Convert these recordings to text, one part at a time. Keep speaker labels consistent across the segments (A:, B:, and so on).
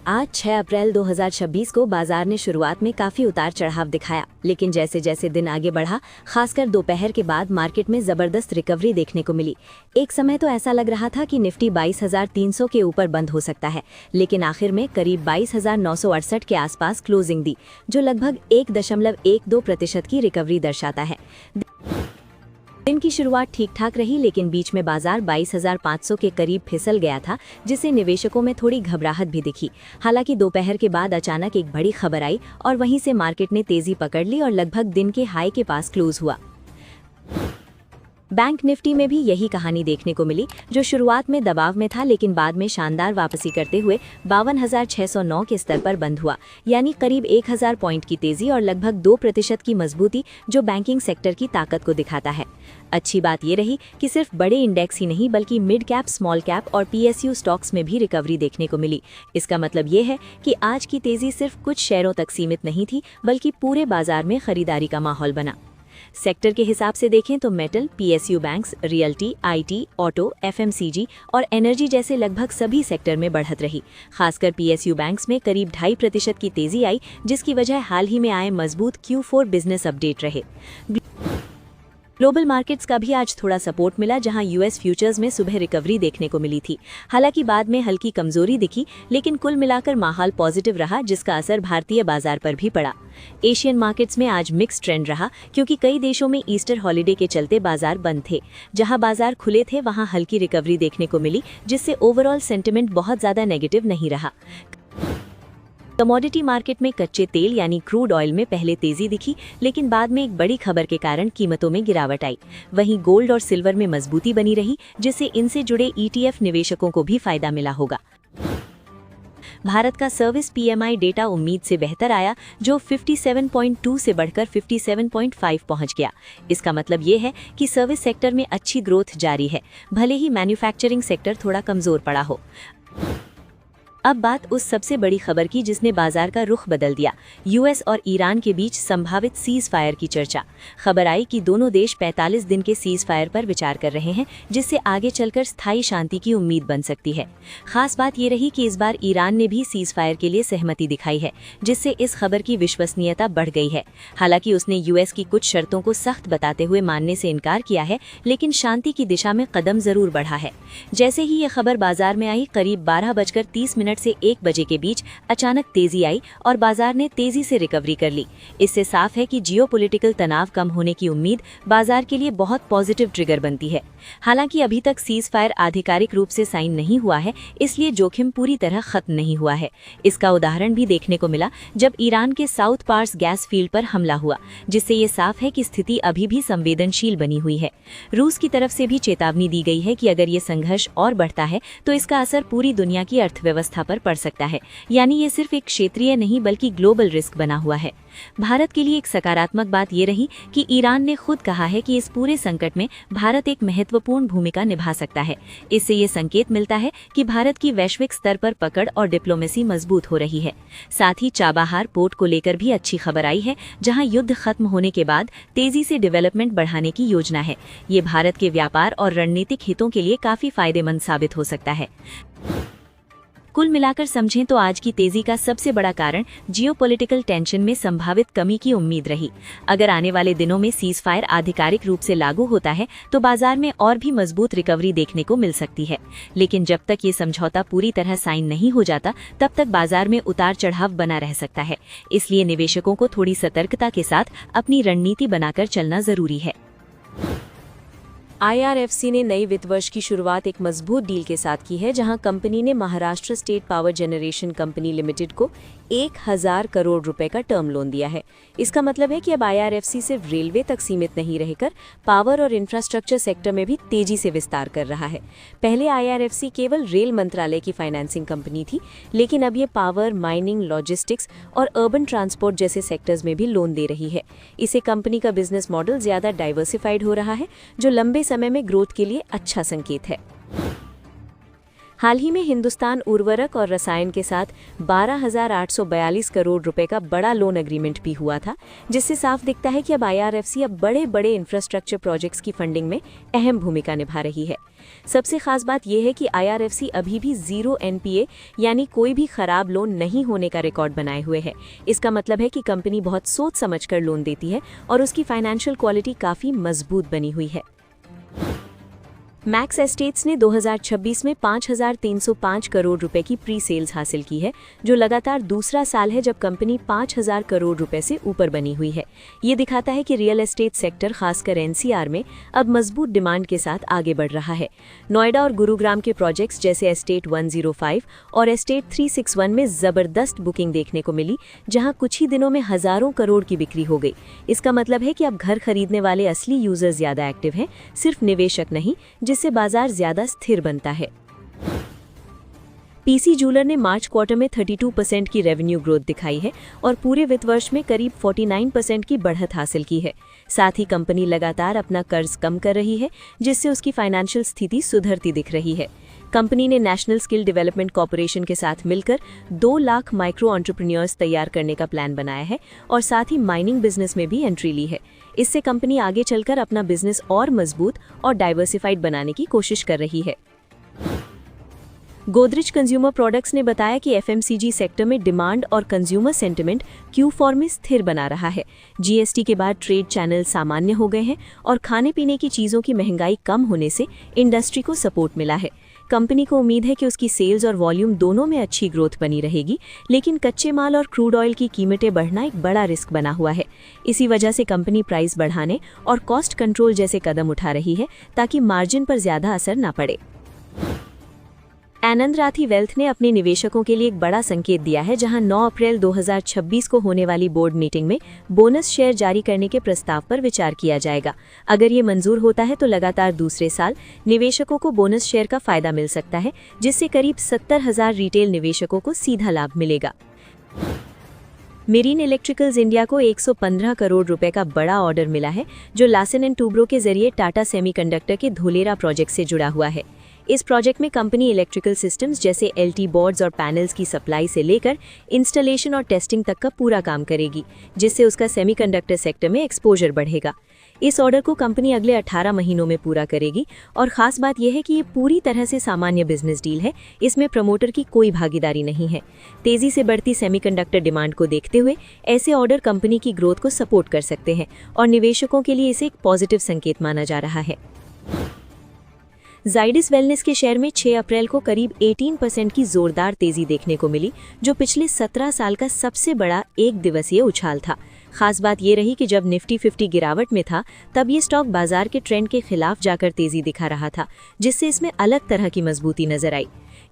A: आज 6 अप्रैल 2026 को बाजार ने शुरुआत में काफी उतार चढ़ाव दिखाया, लेकिन जैसे जैसे दिन आगे बढ़ा, खासकर दोपहर के बाद मार्केट में जबरदस्त रिकवरी देखने को मिली। एक समय तो ऐसा लग रहा था कि निफ्टी 22,300 के ऊपर बंद हो सकता है, लेकिन आखिर में करीब 22,968 के आसपास क्लोजिंग दी, जो लगभग 1.12% की रिकवरी दर्शाता है। दिन की शुरुआत ठीक ठाक रही, लेकिन बीच में बाजार 22,500 के करीब फिसल गया था, जिससे निवेशकों में थोड़ी घबराहट भी दिखी। हालांकि दोपहर के बाद अचानक एक बड़ी खबर आई और वहीं से मार्केट ने तेजी पकड़ ली और लगभग दिन के हाई के पास क्लोज हुआ। बैंक निफ्टी में भी यही कहानी देखने को मिली, जो शुरुआत में दबाव में था लेकिन बाद में शानदार वापसी करते हुए 52,609 के स्तर पर बंद हुआ, यानी करीब 1,000 पॉइंट की तेजी और लगभग 2% की मजबूती, जो बैंकिंग सेक्टर की ताकत को दिखाता है। अच्छी बात ये रही कि सिर्फ बड़े इंडेक्स ही नहीं बल्कि मिड कैप, स्मॉल कैप और PSU स्टॉक्स में भी रिकवरी देखने को मिली। इसका मतलब ये है कि आज की तेजी सिर्फ कुछ शेयरों तक सीमित नहीं थी, बल्कि पूरे बाजार में खरीदारी का माहौल बना। सेक्टर के हिसाब से देखें तो metal, PSU banks, realty, IT, auto, FMCG और एनर्जी जैसे लगभग सभी सेक्टर में बढ़त रही। खासकर PSU बैंक्स में करीब 2.5% की तेजी आई, जिसकी वजह हाल ही में आए मजबूत Q4 बिजनेस अपडेट रहे। ग्लोबल मार्केट्स का भी आज थोड़ा सपोर्ट मिला, जहां US फ्यूचर्स में सुबह रिकवरी देखने को मिली थी। हालांकि बाद में हल्की कमजोरी दिखी, लेकिन कुल मिलाकर माहौल पॉजिटिव रहा, जिसका असर भारतीय बाजार पर भी पड़ा। एशियन मार्केट्स में आज मिक्स ट्रेंड रहा, क्योंकि कई देशों में ईस्टर हॉलिडे के चलते बाजार बंद थे। जहां बाजार खुले थे वहां हल्की रिकवरी देखने को मिली, जिससे ओवरऑल सेंटिमेंट बहुत ज्यादा नेगेटिव नहीं रहा। कमोडिटी मार्केट में कच्चे तेल यानी क्रूड ऑयल में पहले तेजी दिखी, लेकिन बाद में एक बड़ी खबर के कारण कीमतों में गिरावट आई। वहीं गोल्ड और सिल्वर में मजबूती बनी रही, जिससे इनसे जुड़े ETF निवेशकों को भी फायदा मिला होगा। भारत का सर्विस PMI डेटा उम्मीद से बेहतर आया, जो 57.2 से बढ़कर 57.5 पहुंच गया। इसका मतलब ये है कि सर्विस सेक्टर में अच्छी ग्रोथ जारी है, भले ही मैन्युफैक्चरिंग सेक्टर थोड़ा कमजोर पड़ा हो। अब बात उस सबसे बड़ी खबर की जिसने बाजार का रुख बदल दिया, US और ईरान के बीच संभावित सीज फायर की चर्चा। खबर आई कि दोनों देश 45 दिन के सीज फायर पर विचार कर रहे हैं, जिससे आगे चलकर स्थायी शांति की उम्मीद बन सकती है। खास बात ये रही कि इस बार ईरान ने भी सीज फायर के लिए सहमति दिखाई है, जिससे इस खबर की विश्वसनीयता बढ़ गई है। हालांकि उसने US की कुछ शर्तों को सख्त बताते हुए मानने से इनकार किया है, लेकिन शांति की दिशा में कदम जरूर बढ़ा है। जैसे ही ये खबर बाजार में आई, करीब 12:30 से 1 बजे के बीच अचानक तेजी आई और बाजार ने तेजी से रिकवरी कर ली। इससे साफ है कि जियोपॉलिटिकल तनाव कम होने की उम्मीद बाजार के लिए बहुत पॉजिटिव ट्रिगर बनती है। हालांकि अभी तक सीज फायर आधिकारिक रूप से साइन नहीं हुआ है, इसलिए जोखिम पूरी तरह खत्म नहीं हुआ है। इसका उदाहरण भी देखने को मिला जब ईरान के साउथ पार्स गैस फील्ड पर हमला हुआ, जिससे ये साफ है कि स्थिति अभी भी संवेदनशील बनी हुई है। रूस की तरफ से भी चेतावनी दी गई है कि अगर ये संघर्ष और बढ़ता है तो इसका असर पूरी दुनिया की अर्थव्यवस्था पर पड़ सकता है, यानी ये सिर्फ एक क्षेत्रीय नहीं बल्कि ग्लोबल रिस्क बना हुआ है। भारत के लिए एक सकारात्मक बात ये रही कि ईरान ने खुद कहा है कि इस पूरे संकट में भारत एक महत्वपूर्ण भूमिका निभा सकता है। इससे ये संकेत मिलता है कि भारत की वैश्विक स्तर पर पकड़ और डिप्लोमेसी मजबूत हो रही है। साथ ही चाबहार पोर्ट को लेकर भी अच्छी खबर आई है, जहां युद्ध खत्म होने के बाद तेजी से डेवलपमेंट बढ़ाने की योजना है। ये भारत के व्यापार और रणनीतिक हितों के लिए काफी फायदेमंद साबित हो सकता है। कुल मिलाकर समझें तो आज की तेजी का सबसे बड़ा कारण जियोपॉलिटिकल टेंशन में संभावित कमी की उम्मीद रही। अगर आने वाले दिनों में सीज फायर आधिकारिक रूप से लागू होता है तो बाजार में और भी मजबूत रिकवरी देखने को मिल सकती है, लेकिन जब तक ये समझौता पूरी तरह साइन नहीं हो जाता तब तक बाजार में उतार चढ़ाव बना रह सकता है। इसलिए निवेशकों को थोड़ी सतर्कता के साथ अपनी रणनीति बनाकर चलना जरूरी है। IRFC ने नई वित्त वर्ष की शुरुआत एक मजबूत डील के साथ की है, जहां कंपनी ने Maharashtra state power generation company limited को 1,000 करोड़ रुपए का टर्म लोन दिया है। इसका मतलब है कि अब IRFC सिर्फ रेलवे तक सीमित नहीं रहकर पावर और इंफ्रास्ट्रक्चर सेक्टर में भी तेजी से विस्तार कर रहा है। पहले IRFC केवल रेल मंत्रालय की फाइनेंसिंग कंपनी थी, लेकिन अब ये पावर, माइनिंग, लॉजिस्टिक्स और अर्बन ट्रांसपोर्ट जैसे सेक्टर्स में भी लोन दे रही है। इसे कंपनी का बिजनेस मॉडल ज्यादा डाइवर्सिफाइड हो रहा है, जो लंबे समय में ग्रोथ के लिए अच्छा संकेत है। हाल ही में हिंदुस्तान उर्वरक और रसायन के साथ 12,842 करोड़ रुपए का बड़ा लोन एग्रीमेंट भी हुआ था, जिससे साफ दिखता है कि अब IRFC अब बड़े बड़े इंफ्रास्ट्रक्चर प्रोजेक्ट्स की फंडिंग में अहम भूमिका निभा रही है। सबसे खास बात यह है कि IRFC अभी भी 0 NPA यानी कोई भी खराब लोन नहीं होने का रिकॉर्ड बनाए हुए है। इसका मतलब है कि कंपनी बहुत सोच समझकर लोन देती है और उसकी फाइनेंशियल क्वालिटी काफ़ी मजबूत बनी हुई है। मैक्स एस्टेट्स ने 2026 में 5,305 करोड़ रुपए की प्री सेल्स हासिल की है, जो लगातार दूसरा साल है जब कंपनी 5,000 करोड़ रुपए से ऊपर बनी हुई है। ये दिखाता है कि रियल एस्टेट सेक्टर खासकर NCR में अब मजबूत डिमांड के साथ आगे बढ़ रहा है। नोएडा और गुरुग्राम के प्रोजेक्ट्स जैसे एस्टेट 105 और एस्टेट 361 में जबरदस्त बुकिंग देखने को मिली, जहां कुछ ही दिनों में हजारों करोड़ की बिक्री हो गई। इसका मतलब है कि अब घर खरीदने वाले असली यूजर ज्यादा एक्टिव हैं, सिर्फ निवेशक नहीं, जिससे बाजार ज्यादा स्थिर बनता है। PC जूलर ने मार्च क्वार्टर में 32% की रेवेन्यू ग्रोथ दिखाई है और पूरे वित्त वर्ष में करीब 49% की बढ़त हासिल की है। साथ ही कंपनी लगातार अपना कर्ज कम कर रही है, जिससे उसकी फाइनेंशियल स्थिति सुधरती दिख रही है। कंपनी ने नेशनल स्किल डेवलपमेंट कॉर्पोरेशन के साथ मिलकर 2 लाख माइक्रो एंटरप्रेन्योर्स तैयार करने का प्लान बनाया है और साथ ही माइनिंग बिजनेस में भी एंट्री ली है। इससे कंपनी आगे चलकर अपना बिजनेस और मजबूत और डाइवर्सिफाइड बनाने की कोशिश कर रही है। गोदरेज कंज्यूमर प्रोडक्ट्स ने बताया कि FMCG सेक्टर में डिमांड और कंज्यूमर सेंटिमेंट Q4 में स्थिर बना रहा है। GST के बाद ट्रेड चैनल सामान्य हो गए हैं और खाने पीने की चीज़ों की महंगाई कम होने से इंडस्ट्री को सपोर्ट मिला है। कंपनी को उम्मीद है कि उसकी सेल्स और वॉल्यूम दोनों में अच्छी ग्रोथ बनी रहेगी, लेकिन कच्चे माल और क्रूड ऑयल की कीमतें बढ़ना एक बड़ा रिस्क बना हुआ है। इसी वजह से कंपनी प्राइस बढ़ाने और कॉस्ट कंट्रोल जैसे कदम उठा रही है ताकि मार्जिन पर ज़्यादा असर न पड़े। आनंद राठी वेल्थ ने अपने निवेशकों के लिए एक बड़ा संकेत दिया है, जहां 9 अप्रैल 2026 को होने वाली बोर्ड मीटिंग में बोनस शेयर जारी करने के प्रस्ताव पर विचार किया जाएगा। अगर ये मंजूर होता है तो लगातार दूसरे साल निवेशकों को बोनस शेयर का फायदा मिल सकता है, जिससे करीब 70,000 रिटेल निवेशकों को सीधा लाभ मिलेगा। मेरीन इलेक्ट्रिकल्स इंडिया को 115 करोड़ रुपए का बड़ा ऑर्डर मिला है, जो लार्सन एंड टूब्रो के जरिए टाटा सेमीकंडक्टर के धोलेरा प्रोजेक्ट से जुड़ा हुआ है। इस प्रोजेक्ट में कंपनी इलेक्ट्रिकल सिस्टम्स जैसे LT बोर्ड्स और पैनल्स की सप्लाई से लेकर इंस्टॉलेशन और टेस्टिंग तक का पूरा काम करेगी, जिससे उसका सेमीकंडक्टर सेक्टर में एक्सपोजर बढ़ेगा। इस ऑर्डर को कंपनी अगले 18 महीनों में पूरा करेगी और खास बात यह है कि ये पूरी तरह से सामान्य बिजनेस डील है, इसमें प्रमोटर की कोई भागीदारी नहीं है। तेजी से बढ़ती सेमीकंडक्टर डिमांड को देखते हुए ऐसे ऑर्डर कंपनी की ग्रोथ को सपोर्ट कर सकते हैं और निवेशकों के लिए इसे एक पॉजिटिव संकेत माना जा रहा है। जाइडस वेलनेस के शेयर में 6 अप्रैल को करीब 18% की जोरदार तेजी देखने को मिली, जो पिछले 17 साल का सबसे बड़ा एक दिवसीय उछाल था। खास बात ये रही कि जब निफ्टी 50 गिरावट में था, तब ये स्टॉक बाजार के ट्रेंड के खिलाफ जाकर तेजी दिखा रहा था, जिससे इसमें अलग तरह की मजबूती नजर आई।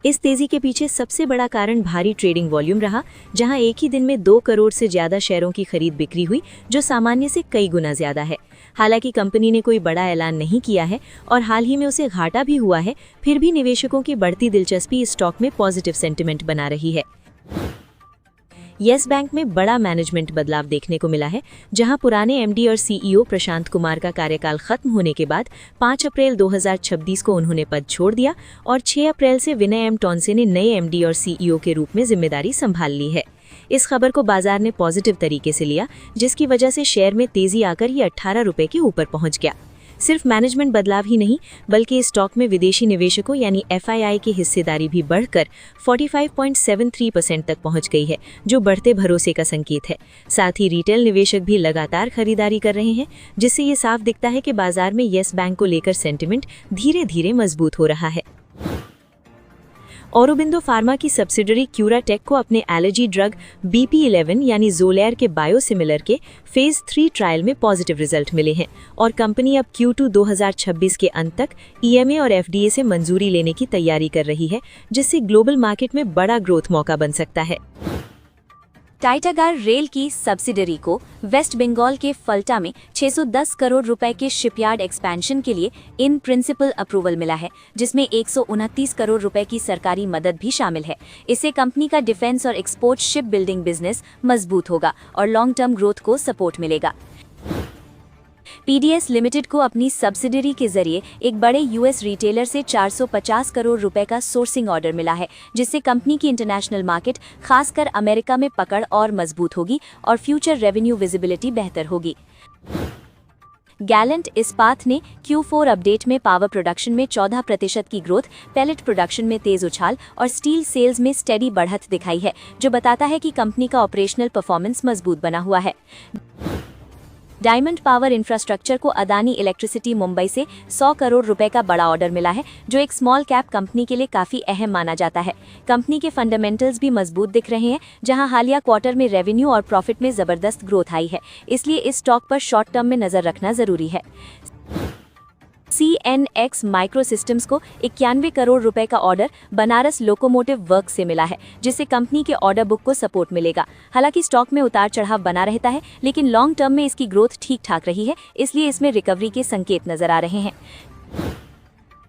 A: इस तेजी के पीछे सबसे बड़ा कारण भारी ट्रेडिंग वॉल्यूम रहा, जहां एक ही दिन में 2 करोड़ से ज्यादा शेयरों की खरीद बिक्री हुई, जो सामान्य से कई गुना ज्यादा है। हालांकि कंपनी ने कोई बड़ा ऐलान नहीं किया है और हाल ही में उसे घाटा भी हुआ है, फिर भी निवेशकों की बढ़ती दिलचस्पी इस स्टॉक में पॉजिटिव सेंटिमेंट बना रही है। येस बैंक में बड़ा मैनेजमेंट बदलाव देखने को मिला है, जहां पुराने MD और CEO प्रशांत कुमार का कार्यकाल खत्म होने के बाद 5 अप्रैल 2026 को उन्होंने पद छोड़ दिया और 6 अप्रैल से विनय M टॉन्से ने नए MD और CEO के रूप में जिम्मेदारी संभाल ली है। इस खबर को बाजार ने पॉजिटिव तरीके से लिया, जिसकी वजह से शेयर में तेजी आकर ये 18 रुपए के ऊपर पहुंच गया। सिर्फ मैनेजमेंट बदलाव ही नहीं, बल्कि इस स्टॉक में विदेशी निवेशकों यानी FII की हिस्सेदारी भी बढ़कर 45.73% तक पहुंच गई है, जो बढ़ते भरोसे का संकेत है। साथ ही रिटेल निवेशक भी लगातार खरीदारी कर रहे हैं, जिससे ये साफ दिखता है कि बाजार में येस बैंक को लेकर सेंटिमेंट धीरे धीरे मजबूत हो रहा है। औरोबिंदो फार्मा की सब्सिडरी क्यूराटेक को अपने एलर्जी ड्रग BP11 यानी ज़ोलैर के बायोसिमिलर के फेज 3 ट्रायल में पॉजिटिव रिजल्ट मिले हैं और कंपनी अब Q2 2026 के अंत तक EMA और FDA से मंजूरी लेने की तैयारी कर रही है, जिससे ग्लोबल मार्केट में बड़ा ग्रोथ मौका बन सकता है।
B: टाइटागार रेल की सब्सिडरी को वेस्ट बंगाल के फल्टा में 610 करोड़ रुपए के शिपयार्ड एक्सपेंशन के लिए इन प्रिंसिपल अप्रूवल मिला है, जिसमें 129 करोड़ रुपए की सरकारी मदद भी शामिल है। इससे कंपनी का डिफेंस और एक्सपोर्ट शिप बिल्डिंग बिजनेस मजबूत होगा और लॉन्ग टर्म ग्रोथ को सपोर्ट मिलेगा। पीडीएस लिमिटेड को अपनी सब्सिडरी के जरिए एक बड़े यूएस रिटेलर से 450 करोड़ रुपए का सोर्सिंग ऑर्डर मिला है, जिससे कंपनी की इंटरनेशनल मार्केट खासकर अमेरिका में पकड़ और मजबूत होगी और फ्यूचर रेवेन्यू विजिबिलिटी बेहतर होगी। गैलेंट इस्पात ने Q4 अपडेट में पावर प्रोडक्शन में 14% की ग्रोथ, पैलेट प्रोडक्शन में तेज उछाल और स्टील सेल्स में स्टेडी बढ़त दिखाई है, जो बताता है कि कंपनी का ऑपरेशनल परफॉर्मेंस मजबूत बना हुआ है। डायमंड पावर इंफ्रास्ट्रक्चर को अदानी इलेक्ट्रिसिटी मुंबई से 100 करोड़ रुपए का बड़ा ऑर्डर मिला है, जो एक स्मॉल कैप कंपनी के लिए काफी अहम माना जाता है। कंपनी के फंडामेंटल्स भी मजबूत दिख रहे हैं, जहां हालिया क्वार्टर में रेवेन्यू और प्रॉफिट में जबरदस्त ग्रोथ आई है, इसलिए इस स्टॉक पर शॉर्ट टर्म में नजर रखना जरूरी है। CNX माइक्रो सिस्टम्स को 91 करोड़ रुपए का ऑर्डर बनारस लोकोमोटिव वर्क से मिला है, जिससे कंपनी के ऑर्डर बुक को सपोर्ट मिलेगा। हालांकि स्टॉक में उतार चढ़ाव बना रहता है, लेकिन लॉन्ग टर्म में इसकी ग्रोथ ठीक ठाक रही है, इसलिए इसमें रिकवरी के संकेत नजर आ रहे हैं।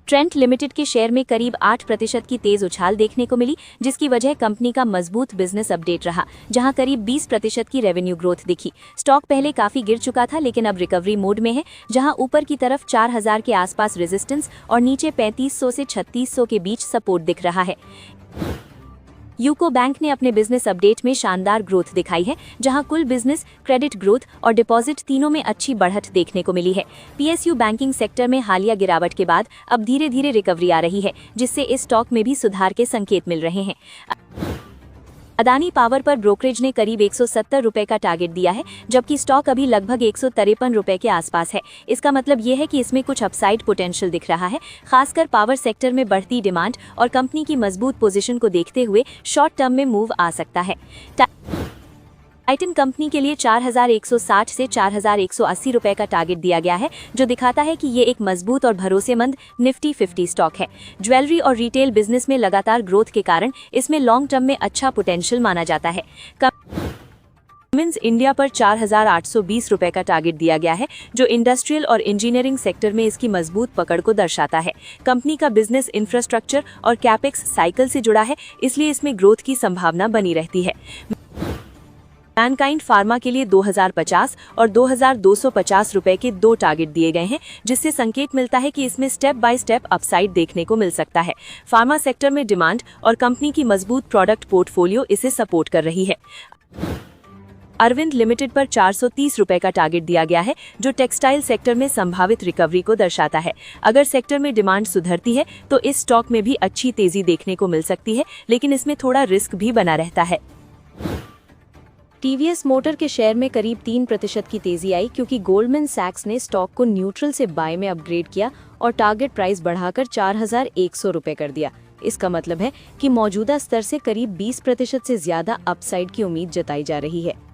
B: ट्रेंट लिमिटेड के शेयर में करीब 8% की तेज उछाल देखने को मिली, जिसकी वजह कंपनी का मजबूत बिजनेस अपडेट रहा, जहां करीब 20% की रेवेन्यू ग्रोथ दिखी। स्टॉक पहले काफी गिर चुका था, लेकिन अब रिकवरी मोड में है, जहां ऊपर की तरफ 4000 के आसपास रेजिस्टेंस और नीचे 3500 से 3600 के बीच सपोर्ट दिख रहा है। यूको बैंक ने अपने बिजनेस अपडेट में शानदार ग्रोथ दिखाई है, जहां कुल बिजनेस, क्रेडिट ग्रोथ और डिपॉजिट तीनों में अच्छी बढ़त देखने को मिली है। पीएसयू बैंकिंग सेक्टर में हालिया गिरावट के बाद अब धीरे धीरे रिकवरी आ रही है, जिससे इस स्टॉक में भी सुधार के संकेत मिल रहे हैं। अदानी पावर पर ब्रोकरेज ने करीब 170 रुपए का टारगेट दिया है, जबकि स्टॉक अभी लगभग 153 रुपए के आसपास है। इसका मतलब ये है कि इसमें कुछ अपसाइड पोटेंशियल दिख रहा है, खासकर पावर सेक्टर में बढ़ती डिमांड और कंपनी की मजबूत पोजीशन को देखते हुए शॉर्ट टर्म में मूव आ सकता है। टाइटन कंपनी के लिए 4160 से 4180 रुपए का टारगेट दिया गया है, जो दिखाता है कि ये एक मजबूत और भरोसेमंद निफ्टी 50 स्टॉक है। ज्वेलरी और रिटेल बिजनेस में लगातार ग्रोथ के कारण इसमें लॉन्ग टर्म में अच्छा पोटेंशियल माना जाता है। कमिंस इंडिया पर 4820 रुपए का टारगेट दिया गया है, जो इंडस्ट्रियल और इंजीनियरिंग सेक्टर में इसकी मजबूत पकड़ को दर्शाता है। कंपनी का बिजनेस इंफ्रास्ट्रक्चर और कैपेक्स साइकिल से जुड़ा है, इसलिए इसमें ग्रोथ की संभावना बनी रहती है। मैनकाइंड फार्मा के लिए 2050 और 2250 रुपए के 2 टारगेट दिए गए हैं, जिससे संकेत मिलता है कि इसमें स्टेप बाय स्टेप अपसाइड देखने को मिल सकता है। फार्मा सेक्टर में डिमांड और कंपनी की मजबूत प्रोडक्ट पोर्टफोलियो इसे सपोर्ट कर रही है। अरविंद लिमिटेड पर 430 रुपए का टारगेट दिया गया है, जो टेक्सटाइल सेक्टर में संभावित रिकवरी को दर्शाता है। अगर सेक्टर में डिमांड सुधरती है तो इस स्टॉक में भी अच्छी तेजी देखने को मिल सकती है, लेकिन इसमें थोड़ा रिस्क भी बना रहता है।
A: टीवीएस मोटर के शेयर में करीब 3% की तेजी आई, क्योंकि गोल्डमैन सैक्स ने स्टॉक को न्यूट्रल से बाय में अपग्रेड किया और टारगेट प्राइस बढ़ाकर 4100 रुपए कर दिया। इसका मतलब है कि मौजूदा स्तर से करीब 20% से ज्यादा अपसाइड की उम्मीद जताई जा रही है।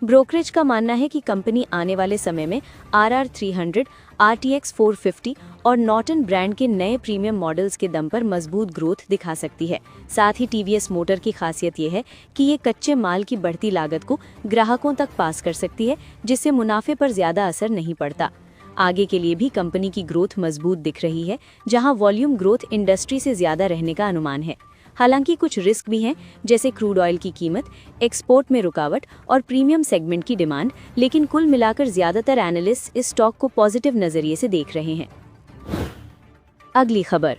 A: ब्रोकरेज का मानना है कि कंपनी आने वाले समय में RR 300, RTX 450 और नॉर्टन ब्रांड के नए प्रीमियम मॉडल्स के दम पर मजबूत ग्रोथ दिखा सकती है। साथ ही टीवीएस मोटर की खासियत ये है कि ये कच्चे माल की बढ़ती लागत को ग्राहकों तक पास कर सकती है, जिससे मुनाफे पर ज्यादा असर नहीं पड़ता। आगे के लिए भी कंपनी की ग्रोथ मजबूत दिख रही है, जहां वॉल्यूम ग्रोथ इंडस्ट्री से ज्यादा रहने का अनुमान है। हालांकि कुछ रिस्क भी हैं, जैसे क्रूड ऑयल की कीमत, एक्सपोर्ट में रुकावट और प्रीमियम सेगमेंट की डिमांड, लेकिन कुल मिलाकर ज्यादातर एनालिस्ट इस स्टॉक को पॉजिटिव नजरिए से देख रहे हैं। अगली खबर,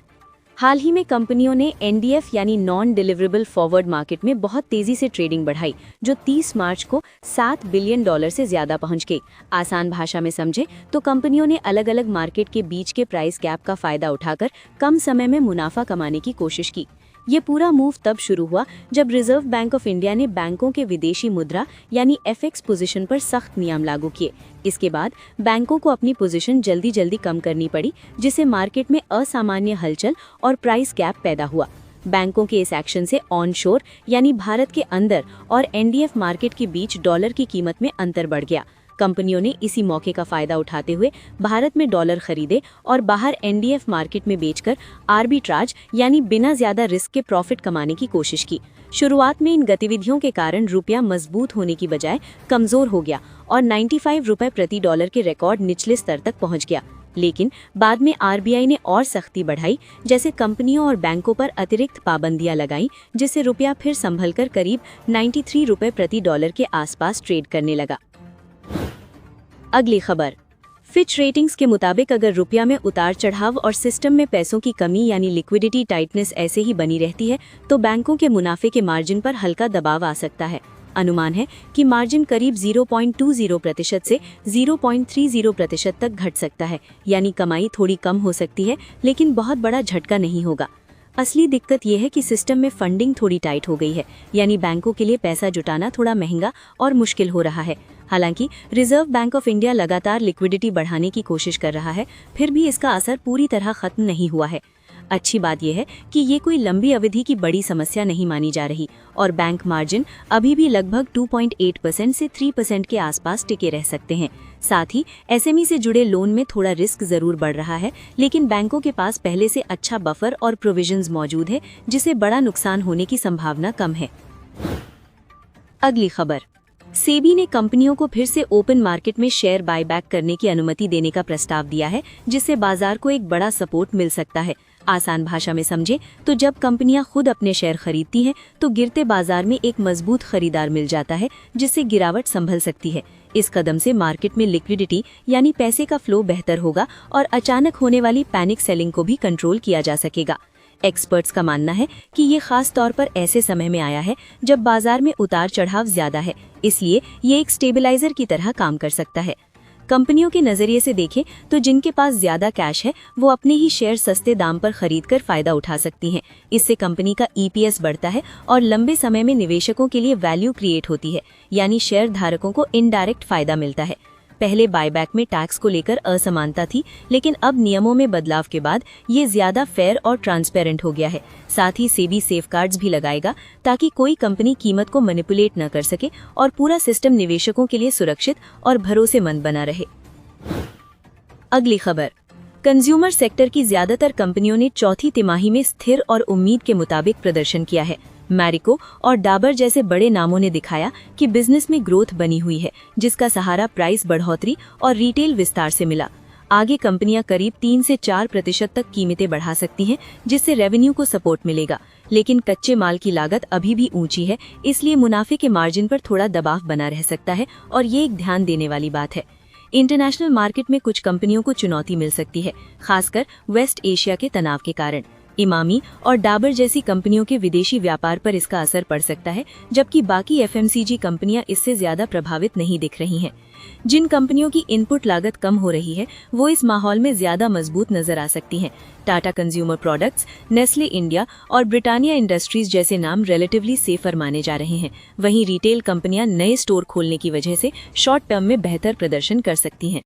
A: हाल ही में कंपनियों ने NDF यानी नॉन डिलीवरेबल फॉरवर्ड मार्केट में बहुत तेजी से ट्रेडिंग बढ़ाई, जो 30 मार्च को $7 बिलियन से ज्यादा पहुंच गई। आसान भाषा में समझे तो कंपनियों ने अलग अलग मार्केट के बीच के प्राइस गैप का फायदा उठाकर कम समय में मुनाफा कमाने की कोशिश की। ये पूरा मूव तब शुरू हुआ जब रिजर्व बैंक ऑफ इंडिया ने बैंकों के विदेशी मुद्रा यानी FX पोजीशन पर सख्त नियम लागू किए। इसके बाद बैंकों को अपनी पोजीशन जल्दी कम करनी पड़ी, जिससे मार्केट में असामान्य हलचल और प्राइस गैप पैदा हुआ। बैंकों के इस एक्शन से ऑनशोर यानी भारत के अंदर और NDF मार्केट के बीच डॉलर की कीमत में अंतर बढ़ गया। कंपनियों ने इसी मौके का फायदा उठाते हुए भारत में डॉलर खरीदे और बाहर NDF मार्केट में बेचकर आर्बिट्राज यानी बिना ज्यादा रिस्क के प्रॉफिट कमाने की कोशिश की। शुरुआत में इन गतिविधियों के कारण रुपया मजबूत होने की बजाय कमजोर हो गया और 95 रुपए प्रति डॉलर के रिकॉर्ड निचले स्तर तक पहुंच गया। लेकिन बाद में RBI ने और सख्ती बढ़ाई, जैसे कंपनियों और बैंकों पर अतिरिक्त पाबंदियां लगाई, जिससे रुपया फिर संभलकर करीब 93 रुपए प्रति डॉलर के आसपास ट्रेड करने लगा। अगली खबर, फिच रेटिंग्स के मुताबिक अगर रुपया में उतार चढ़ाव और सिस्टम में पैसों की कमी यानी लिक्विडिटी टाइटनेस ऐसे ही बनी रहती है तो बैंकों के मुनाफे के मार्जिन पर हल्का दबाव आ सकता है। अनुमान है कि मार्जिन करीब 0.20% से 0.30% तक घट सकता है, यानी कमाई थोड़ी कम हो सकती है लेकिन बहुत बड़ा झटका नहीं होगा। असली दिक्कत यह है कि सिस्टम में फंडिंग थोड़ी टाइट हो गई है, यानी बैंकों के लिए पैसा जुटाना थोड़ा महंगा और मुश्किल हो रहा है। हालांकि रिजर्व बैंक ऑफ इंडिया लगातार लिक्विडिटी बढ़ाने की कोशिश कर रहा है, फिर भी इसका असर पूरी तरह खत्म नहीं हुआ है। अच्छी बात यह है कि ये कोई लंबी अवधि की बड़ी समस्या नहीं मानी जा रही और बैंक मार्जिन अभी भी लगभग 2.8% से 3% के आसपास टिके रह सकते हैं। साथ ही एसएमई से जुड़े लोन में थोड़ा रिस्क जरूर बढ़ रहा है, लेकिन बैंकों के पास पहले से अच्छा बफर और प्रोविजंस मौजूद है, जिससे बड़ा नुकसान होने की संभावना कम है। अगली खबर, सेबी ने कंपनियों को फिर से ओपन मार्केट में शेयर बायबैक करने की अनुमति देने का प्रस्ताव दिया है, जिससे बाजार को एक बड़ा सपोर्ट मिल सकता है। आसान भाषा में समझे तो जब कंपनियां खुद अपने शेयर खरीदती हैं तो गिरते बाजार में एक मजबूत खरीदार मिल जाता है, जिससे गिरावट संभल सकती है। इस कदम से मार्केट में लिक्विडिटी यानी पैसे का फ्लो बेहतर होगा और अचानक होने वाली पैनिक सेलिंग को भी कंट्रोल किया जा सकेगा। एक्सपर्ट्स का मानना है कि ये खास तौर पर ऐसे समय में आया है जब बाजार में उतार चढ़ाव ज्यादा है, इसलिए ये एक स्टेबलाइजर की तरह काम कर सकता है। कंपनियों के नजरिए से देखें तो जिनके पास ज्यादा कैश है वो अपने ही शेयर सस्ते दाम पर खरीदकर फायदा उठा सकती हैं। इससे कंपनी का ईपीएस बढ़ता है और लंबे समय में निवेशकों के लिए वैल्यू क्रिएट होती है, यानी शेयर धारकों को इनडायरेक्ट फायदा मिलता है। पहले बायबैक में टैक्स को लेकर असमानता थी, लेकिन अब नियमों में बदलाव के बाद ये ज्यादा फेयर और ट्रांसपेरेंट हो गया है। साथ ही सेबी सेफगार्ड्स भी लगाएगा ताकि कोई कंपनी कीमत को मैनिपुलेट न कर सके और पूरा सिस्टम निवेशकों के लिए सुरक्षित और भरोसेमंद बना रहे। अगली खबर, कंज्यूमर सेक्टर की ज्यादातर कंपनियों ने चौथी तिमाही में स्थिर और उम्मीद के मुताबिक प्रदर्शन किया है। मैरिको और डाबर जैसे बड़े नामों ने दिखाया कि बिजनेस में ग्रोथ बनी हुई है, जिसका सहारा प्राइस बढ़ोतरी और रिटेल विस्तार से मिला। आगे कंपनियां करीब 3 से 4% तक कीमतें बढ़ा सकती हैं, जिससे रेवेन्यू को सपोर्ट मिलेगा। लेकिन कच्चे माल की लागत अभी भी ऊंची है, इसलिए मुनाफे के मार्जिन पर थोड़ा दबाव बना रह सकता है और ये एक ध्यान देने वाली बात है। इंटरनेशनल मार्केट में कुछ कंपनियों को चुनौती मिल सकती है, खासकर वेस्ट एशिया के तनाव के कारण। इमामी और डाबर जैसी कंपनियों के विदेशी व्यापार पर इसका असर पड़ सकता है, जबकि बाकी एफएमसीजी कंपनियां इससे ज्यादा प्रभावित नहीं दिख रही हैं। जिन कंपनियों की इनपुट लागत कम हो रही है वो इस माहौल में ज्यादा मजबूत नजर आ सकती हैं। Tata consumer products, Nestle India और ब्रिटानिया इंडस्ट्रीज जैसे नाम रिलेटिवली सेफर माने जा रहे हैं। वहीं रिटेल कंपनियां नए स्टोर खोलने की वजह से शॉर्ट टर्म में बेहतर प्रदर्शन कर सकती हैं।